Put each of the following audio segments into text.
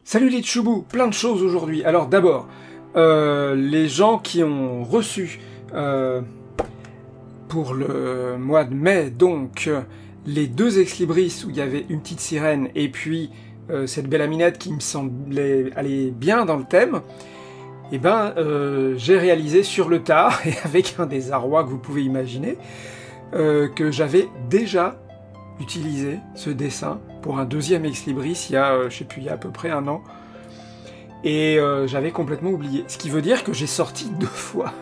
Salut les tchoubous, plein de choses aujourd'hui. Alors d'abord, les gens qui ont reçu pour le mois de mai, donc, les deux ex-libris où il y avait une petite sirène et puis cette belle aminette qui me semblait aller bien dans le thème, eh ben, j'ai réalisé sur le tard, et avec un désarroi que vous pouvez imaginer, que j'avais déjà utilisé ce dessin pour un deuxième ex-libris il y a, je sais plus, il y a à peu près un an, et j'avais complètement oublié. Ce qui veut dire que j'ai sorti 2 fois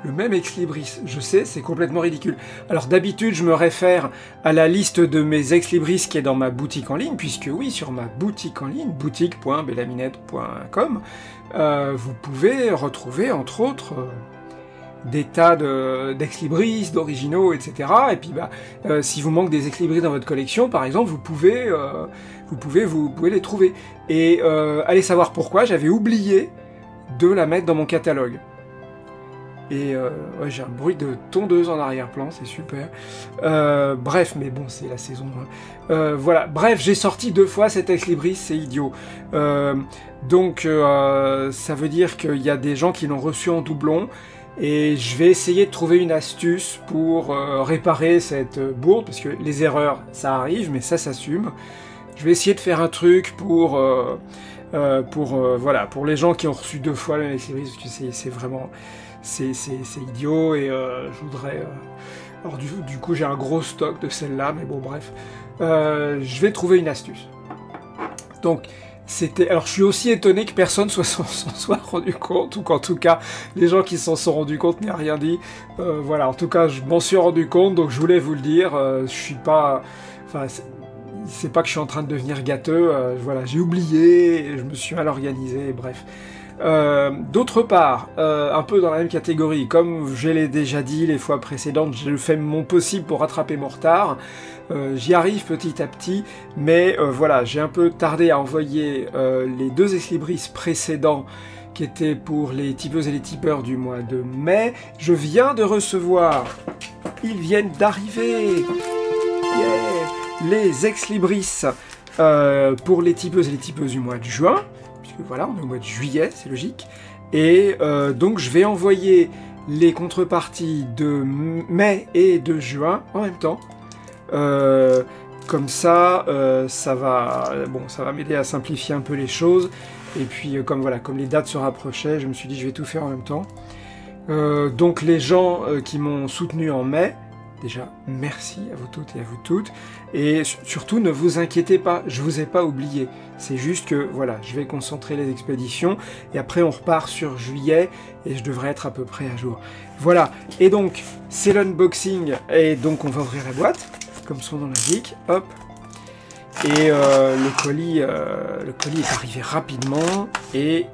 le même ex-libris. Je sais, c'est complètement ridicule. Alors d'habitude, je me réfère à la liste de mes ex-libris qui est dans ma boutique en ligne, puisque oui, sur ma boutique en ligne, boutique.bellaminette.com, vous pouvez retrouver, entre autres, des tas d'ex-libris, d'originaux, etc. Et puis, si vous manque des ex-libris dans votre collection, par exemple, vous pouvez les trouver. Et allez savoir pourquoi, j'avais oublié de la mettre dans mon catalogue. Et ouais, j'ai un bruit de tondeuse en arrière-plan, c'est super. Bref, mais bon, c'est la saison. Voilà, bref, j'ai sorti 2 fois cet ex-libris, c'est idiot. Donc, ça veut dire qu'il y a des gens qui l'ont reçu en doublon. Et je vais essayer de trouver une astuce pour réparer cette bourde, parce que les erreurs, ça arrive, mais ça s'assume. Je vais essayer de faire un truc pour voilà, pour les gens qui ont reçu 2 fois le ex-libris, parce que c'est vraiment... c'est idiot, et je voudrais... alors du coup, j'ai un gros stock de celle-là, mais bon, bref. Je vais trouver une astuce. Donc... alors je suis aussi étonné que personne s'en soit rendu compte, ou qu'en tout cas les gens qui s'en sont rendus compte n'aient rien dit. Voilà, en tout cas je m'en suis rendu compte, donc je voulais vous le dire. Je suis pas, enfin c'est pas que je suis en train de devenir gâteux. Voilà, j'ai oublié, je me suis mal organisé, bref. D'autre part, un peu dans la même catégorie, comme je l'ai déjà dit les fois précédentes, je fais mon possible pour rattraper mon retard. J'y arrive petit à petit, mais voilà, j'ai un peu tardé à envoyer les 2 ex-libris précédents qui étaient pour les tipeuses et les tipeurs du mois de mai. Je viens de recevoir, ils viennent d'arriver, yeah, les ex-libris pour les tipeuses et les tipeuses du mois de juin, puisque voilà, on est au mois de juillet, c'est logique, et donc je vais envoyer les contreparties de mai et de juin en même temps. Comme ça, ça va m'aider à simplifier un peu les choses. Et puis, comme les dates se rapprochaient, je me suis dit je vais tout faire en même temps. Donc les gens qui m'ont soutenu en mai, déjà merci à vous toutes et à vous toutes. Et surtout ne vous inquiétez pas, je vous ai pas oublié. C'est juste que voilà, je vais concentrer les expéditions et après on repart sur juillet et je devrais être à peu près à jour. Voilà, et donc c'est l'unboxing et donc on va ouvrir la boîte. Comme son nom l'indique, hop, et le colis est arrivé rapidement, et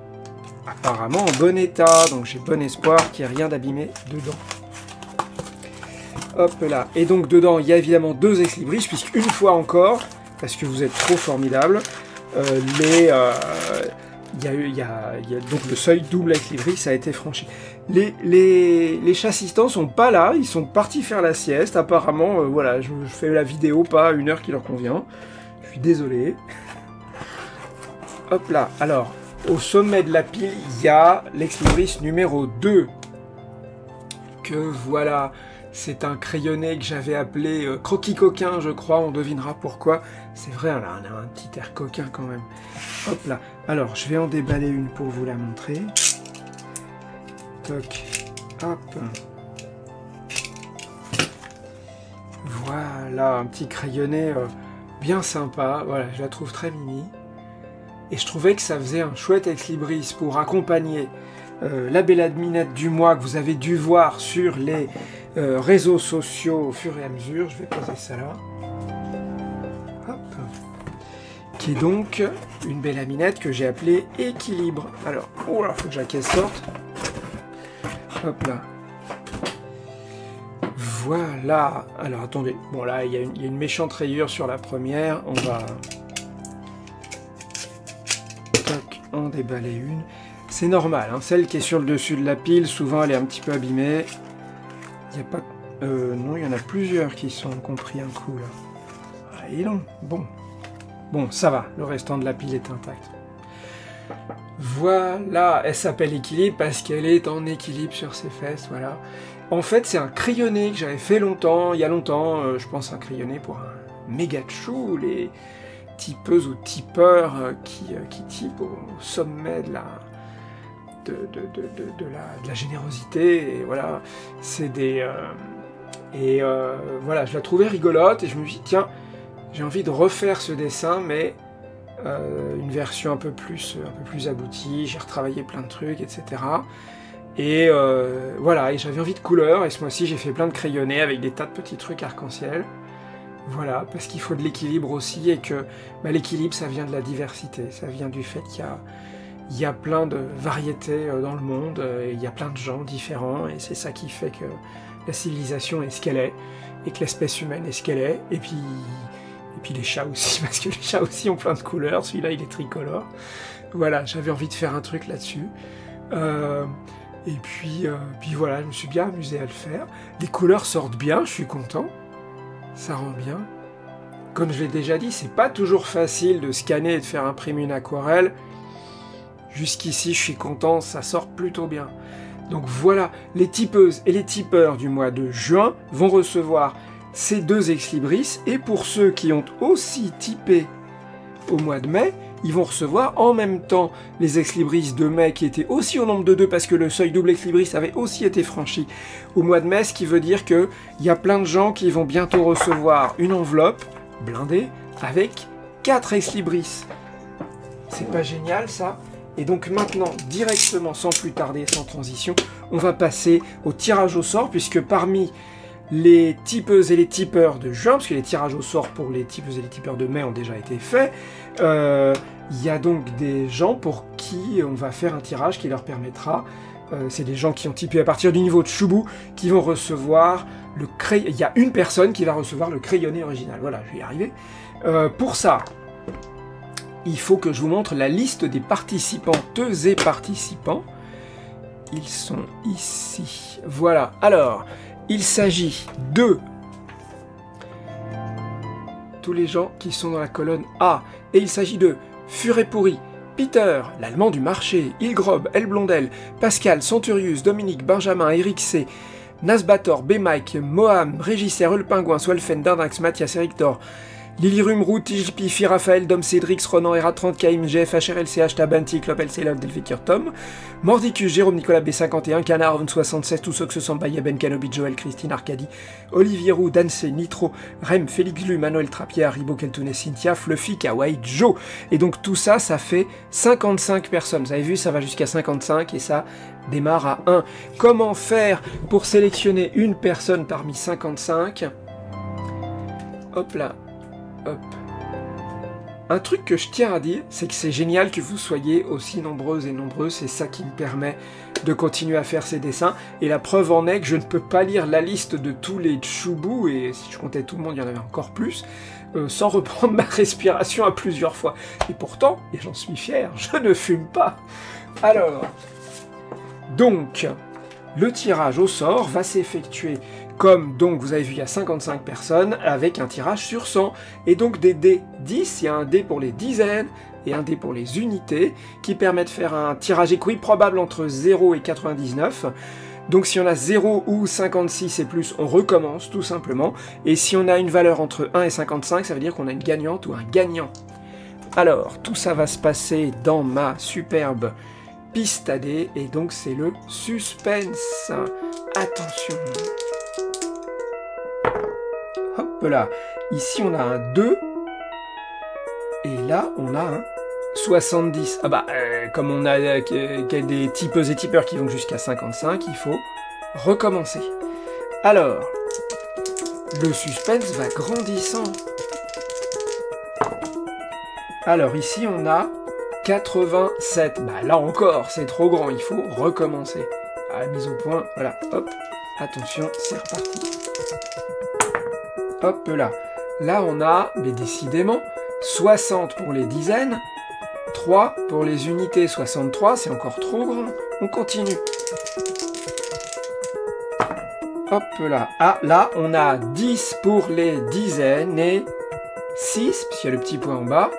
apparemment en bon état, donc j'ai bon espoir qu'il n'y ait rien d'abîmé dedans. Hop là, et donc dedans il y a évidemment 2 ex-libris, puisqu'une fois encore, parce que vous êtes trop formidables, donc le seuil double ex-libris ça a été franchi. Les chassistants sont pas là, ils sont partis faire la sieste, apparemment, voilà, je fais la vidéo pas à une heure qui leur convient, je suis désolé. Hop là, alors, au sommet de la pile, il y a l'ex-libris numéro 2, que voilà, c'est un crayonné que j'avais appelé Croquis Coquin, je crois, on devinera pourquoi. C'est vrai, là, on a un petit air coquin quand même. Hop là, alors, je vais en déballer une pour vous la montrer. Toc, hop. Voilà, un petit crayonné bien sympa. Voilà, je la trouve très mimi. Et je trouvais que ça faisait un chouette ex-libris pour accompagner la Bellaminette du mois que vous avez dû voir sur les réseaux sociaux au fur et à mesure. Je vais poser ça là. Hop. Qui est donc une Bellaminette que j'ai appelée Équilibre. Alors, oh là, faut que la caisse sorte. Hop là. Voilà. Alors attendez. Bon là, il y a une méchante rayure sur la première. On va... Toc, en déballer une. C'est normal, hein. Celle qui est sur le dessus de la pile, souvent elle est un petit peu abîmée. Il n'y a pas... non, il y en a plusieurs qui ont pris un coup là. Ah, et non. Bon. Bon, ça va, le restant de la pile est intact. Voilà, elle s'appelle équilibre parce qu'elle est en équilibre sur ses fesses, voilà. En fait, c'est un crayonné que j'avais fait longtemps, il y a longtemps, je pense un crayonné pour un méga chou, les tipeuses ou tipeurs qui typent au sommet de la générosité, et voilà, c'est des... voilà, je la trouvais rigolote, et je me suis dit, tiens, j'ai envie de refaire ce dessin, mais une version un peu plus aboutie, j'ai retravaillé plein de trucs, etc. Et voilà, et j'avais envie de couleurs, et ce mois-ci j'ai fait plein de crayonnés avec des tas de petits trucs arc-en-ciel. Voilà, parce qu'il faut de l'équilibre aussi, et que l'équilibre ça vient de la diversité, ça vient du fait qu'il y a plein de variétés dans le monde, et il y a plein de gens différents, et c'est ça qui fait que la civilisation est ce qu'elle est, et que l'espèce humaine est ce qu'elle est, et puis les chats aussi, parce que les chats aussi ont plein de couleurs, celui-là il est tricolore. Voilà, j'avais envie de faire un truc là-dessus. Et puis voilà, je me suis bien amusé à le faire. Les couleurs sortent bien, je suis content. Ça rend bien. Comme je l'ai déjà dit, c'est pas toujours facile de scanner et de faire imprimer une aquarelle. Jusqu'ici, je suis content, ça sort plutôt bien. Donc voilà, les tipeuses et les tipeurs du mois de juin vont recevoir ces 2 ex-libris, et pour ceux qui ont aussi typé au mois de mai, ils vont recevoir en même temps les ex-libris de mai qui étaient aussi au nombre de 2 parce que le seuil double ex-libris avait aussi été franchi au mois de mai, ce qui veut dire qu'il y a plein de gens qui vont bientôt recevoir une enveloppe blindée avec 4 ex-libris. C'est pas génial ça? Et donc maintenant, directement, sans plus tarder, sans transition, on va passer au tirage au sort, puisque parmi les tipeuses et les tipeurs de juin, parce que les tirages au sort pour les tipeuses et les tipeurs de mai ont déjà été faits, il y a donc des gens pour qui on va faire un tirage qui leur permettra, c'est des gens qui ont typé à partir du niveau de Choubou, qui vont recevoir le crayon. Il y a une personne qui va recevoir le crayonné original. Voilà, je vais y arriver. Pour ça, il faut que je vous montre la liste des participantes et participants. Ils sont ici. Voilà. Alors, il s'agit de tous les gens qui sont dans la colonne A. Et il s'agit de Furet Pourri, Peter, l'allemand du marché, Ilgrob, El Blondel, Pascal, Centurius, Dominique, Benjamin, Eric C, Nasbator, B-Mike, Moham, Régisser, Le Pingouin, Swelfen, Dindax, Mathias, Eric Thor, Lilirum, Rout, Tigpi, Fi, Raphaël, Dom, Cédrix, Ronan, Era, 30, Kaim, GF, HRLCH, Tabanti, Clop, LC, Love, Delvekir, Tom, Mordicus, Jérôme, Nicolas, B51, Canard, 76, tous ceux que se sentent Baya, Ben, Kenobi, Joël, Christine, Arcadie, Olivier Roux, Dansé, Nitro, Rem, Félix Lu, Manuel Trapier, Haribo, Keltounet, Cynthia, Fluffy, Kawaii, Joe. Et donc tout ça, ça fait 55 personnes. Vous avez vu, ça va jusqu'à 55 et ça démarre à 1. Comment faire pour sélectionner une personne parmi 55? Hop là. Hop. Un truc que je tiens à dire, c'est que c'est génial que vous soyez aussi nombreuses et nombreux, c'est ça qui me permet de continuer à faire ces dessins, et la preuve en est que je ne peux pas lire la liste de tous les Choubous, et si je comptais tout le monde, il y en avait encore plus, sans reprendre ma respiration à plusieurs fois. Et pourtant, et j'en suis fier, je ne fume pas. Alors, donc, le tirage au sort va s'effectuer comme, donc, vous avez vu, il y a 55 personnes, avec un tirage sur 100, et donc des dés 10, il y a un dé pour les dizaines, et un dé pour les unités, qui permet de faire un tirage équipe probable entre 0 et 99, donc si on a 0 ou 56 et plus, on recommence, tout simplement, et si on a une valeur entre 1 et 55, ça veut dire qu'on a une gagnante ou un gagnant. Alors, tout ça va se passer dans ma superbe piste à dés, et donc c'est le suspense. Attention. Hop là, ici on a un 2, et là on a un 70. Ah bah, comme on a des tipeuses et tipeurs qui vont jusqu'à 55, il faut recommencer. Alors, le suspense va grandissant. Alors ici on a 87. Bah là encore, c'est trop grand, il faut recommencer. Ah, mise au point, voilà, hop, attention, c'est reparti. Hop là. Là, on a, mais décidément, 60 pour les dizaines, 3 pour les unités, 63, c'est encore trop grand. On continue. Hop là. Ah, là, on a 10 pour les dizaines et 6, puisqu'il y a le petit point en bas,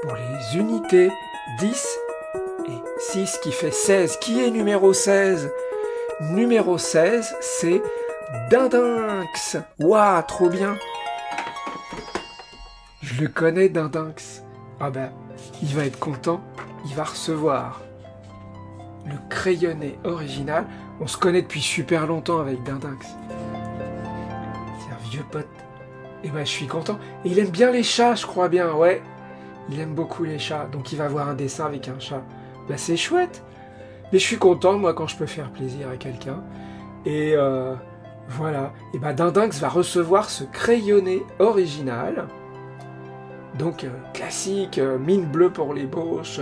pour les unités, 10 et 6 qui fait 16. Qui est numéro 16? Numéro 16, c'est Dindinx. Waouh, trop bien. Je le connais, Dindinx. Ah ben, il va être content, il va recevoir le crayonné original. On se connaît depuis super longtemps avec Dindinx. C'est un vieux pote. Et ben, je suis content. Et il aime bien les chats, je crois bien, ouais. Il aime beaucoup les chats, donc il va avoir un dessin avec un chat. Ben, c'est chouette. Mais je suis content, moi, quand je peux faire plaisir à quelqu'un. Et voilà. Et ben, Dindinx va recevoir ce crayonné original. Donc, classique, mine bleue pour l'ébauche,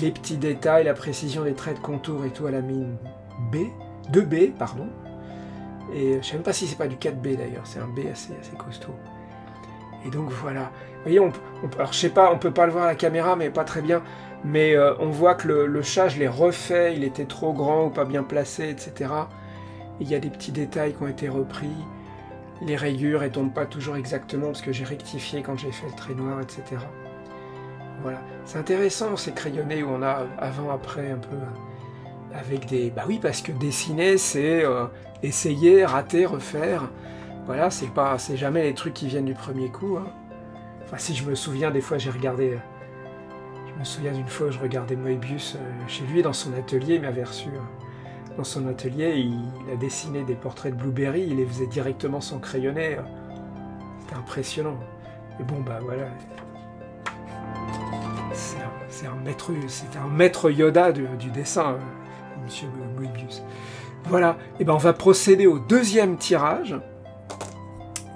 les petits détails, la précision des traits de contour et tout à la mine B, 2B, pardon. Et je sais même pas si c'est pas du 4B d'ailleurs, c'est un B assez costaud. Et donc voilà. Vous voyez, alors je sais pas, on peut pas le voir à la caméra, mais pas très bien. Mais on voit que le chat, je l'ai refait, il était trop grand ou pas bien placé, etc. Et il y a des petits détails qui ont été repris. Les rayures, elles tombent pas toujours exactement parce que j'ai rectifié quand j'ai fait le trait noir, etc. Voilà. C'est intéressant ces crayonnés où on a avant, après, un peu avec des... Bah oui, parce que dessiner, c'est essayer, rater, refaire. Voilà, c'est jamais les trucs qui viennent du premier coup. Hein. Enfin, si je me souviens, des fois, j'ai regardé... Je me souviens d'une fois où je regardais Moebius chez lui, dans son atelier, il m'avait reçu... Dans son atelier, il a dessiné des portraits de Blueberry, il les faisait directement sans crayonner. C'était impressionnant. Et bon, bah voilà. C'est un maître Yoda du dessin, Monsieur Moebius. Voilà. Et ben on va procéder au deuxième tirage.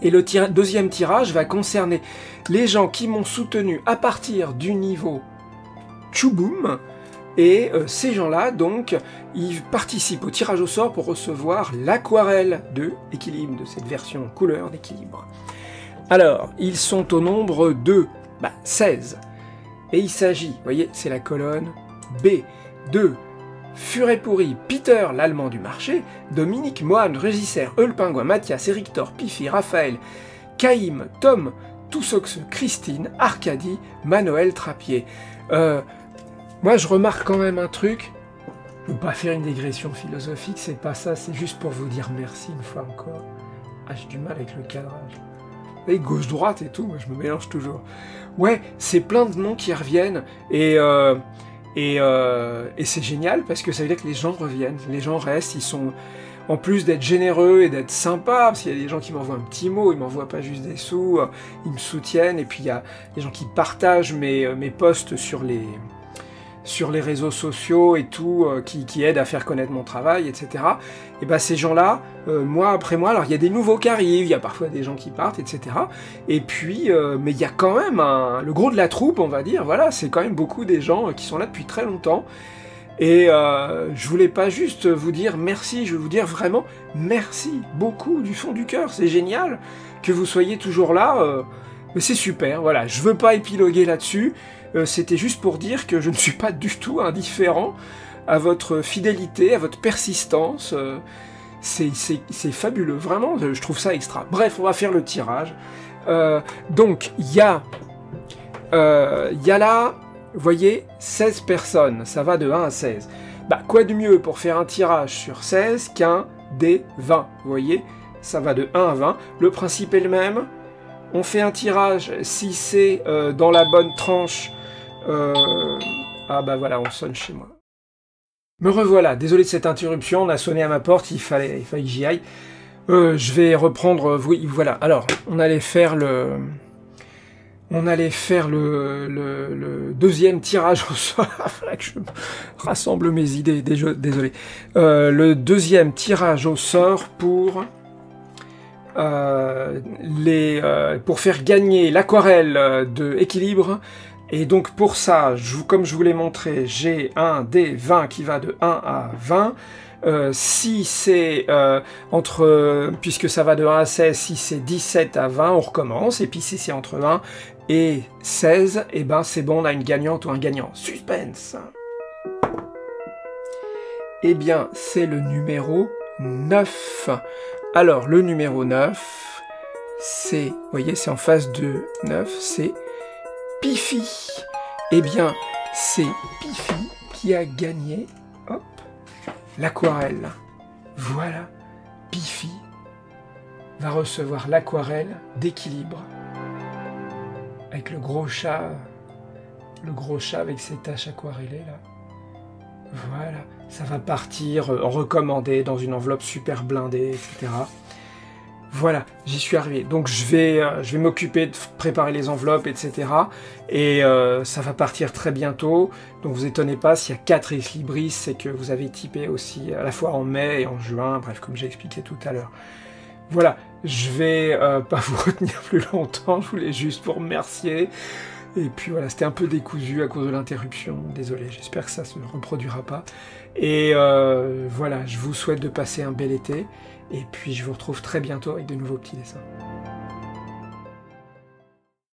Et le deuxième tirage va concerner les gens qui m'ont soutenu à partir du niveau Chouboum. Et ces gens-là, donc, ils participent au tirage au sort pour recevoir l'aquarelle de Équilibre, de cette version couleur d'Équilibre. Alors, ils sont au nombre de 16. Et il s'agit, vous voyez, c'est la colonne B, de Furet Pourri, Peter, l'allemand du marché, Dominique, Mohan, Régisseur, Eul Pingouin, Mathias, Eric Thor, Pifi, Raphaël, Caïm, Tom, Toussox, Christine, Arcadie, Manoël Trappier. Moi, je remarque quand même un truc. Je ne veux pas faire une digression philosophique, c'est pas ça, c'est juste pour vous dire merci une fois encore. Ah, j'ai du mal avec le cadrage. Vous voyez, gauche-droite et tout, moi je me mélange toujours. Ouais, c'est plein de noms qui reviennent, et c'est génial, parce que ça veut dire que les gens reviennent, les gens restent, ils sont... En plus d'être généreux et d'être sympas, parce qu'il y a des gens qui m'envoient un petit mot, ils m'envoient pas juste des sous, ils me soutiennent, et puis il y a des gens qui partagent mes posts sur les réseaux sociaux et tout, qui aident à faire connaître mon travail, etc. Et ben ces gens-là, mois après mois, alors il y a des nouveaux qui arrivent, il y a parfois des gens qui partent, etc. Et puis, mais il y a quand même le gros de la troupe, on va dire, voilà, c'est quand même beaucoup des gens qui sont là depuis très longtemps. Et je voulais pas juste vous dire merci, je veux vous dire vraiment merci beaucoup du fond du cœur, c'est génial que vous soyez toujours là, c'est super, voilà, je veux pas épiloguer là-dessus. C'était juste pour dire que je ne suis pas du tout indifférent à votre fidélité, à votre persistance. C'est fabuleux, vraiment, je trouve ça extra. Bref, on va faire le tirage. Donc, il y a là, vous voyez, 16 personnes, ça va de 1 à 16. Bah, quoi de mieux pour faire un tirage sur 16 qu'un des 20, vous voyez, ça va de 1 à 20. Le principe est le même. On fait un tirage, si c'est dans la bonne tranche... Ah bah voilà, on sonne chez moi. Me revoilà, désolé de cette interruption, on a sonné à ma porte, il fallait que j'y aille. Je vais reprendre... Oui, voilà, alors, on allait faire le deuxième tirage au sort. Il fallait que je rassemble mes idées, désolé. Le deuxième tirage au sort pour faire gagner l'aquarelle de Équilibre. Et donc pour ça, comme je vous l'ai montré, j'ai un des 20 qui va de 1 à 20. Si c'est puisque ça va de 1 à 16, si c'est 17 à 20, on recommence. Et puis si c'est entre 20 et 16, et ben c'est bon, on a une gagnante ou un gagnant. Suspense. Eh bien, c'est le numéro 9. Alors, le numéro 9, c'est, vous voyez, c'est en face de 9, c'est Pifi. Eh bien, c'est Pifi qui a gagné, hop, l'aquarelle. Voilà, Pifi va recevoir l'aquarelle d'équilibre. Avec le gros chat avec ses taches aquarellées là. Voilà, ça va partir recommandé dans une enveloppe super blindée, etc. Voilà, j'y suis arrivé. Donc je vais m'occuper de préparer les enveloppes, etc. Et ça va partir très bientôt. Donc vous étonnez pas, s'il y a 4 ex-libris, c'est que vous avez typé aussi à la fois en mai et en juin, bref, comme j'ai expliqué tout à l'heure. Voilà, je vais pas vous retenir plus longtemps, je voulais juste vous remercier. Et puis voilà, c'était un peu décousu à cause de l'interruption, désolé, j'espère que ça se reproduira pas. Et voilà, je vous souhaite de passer un bel été, et puis je vous retrouve très bientôt avec de nouveaux petits dessins.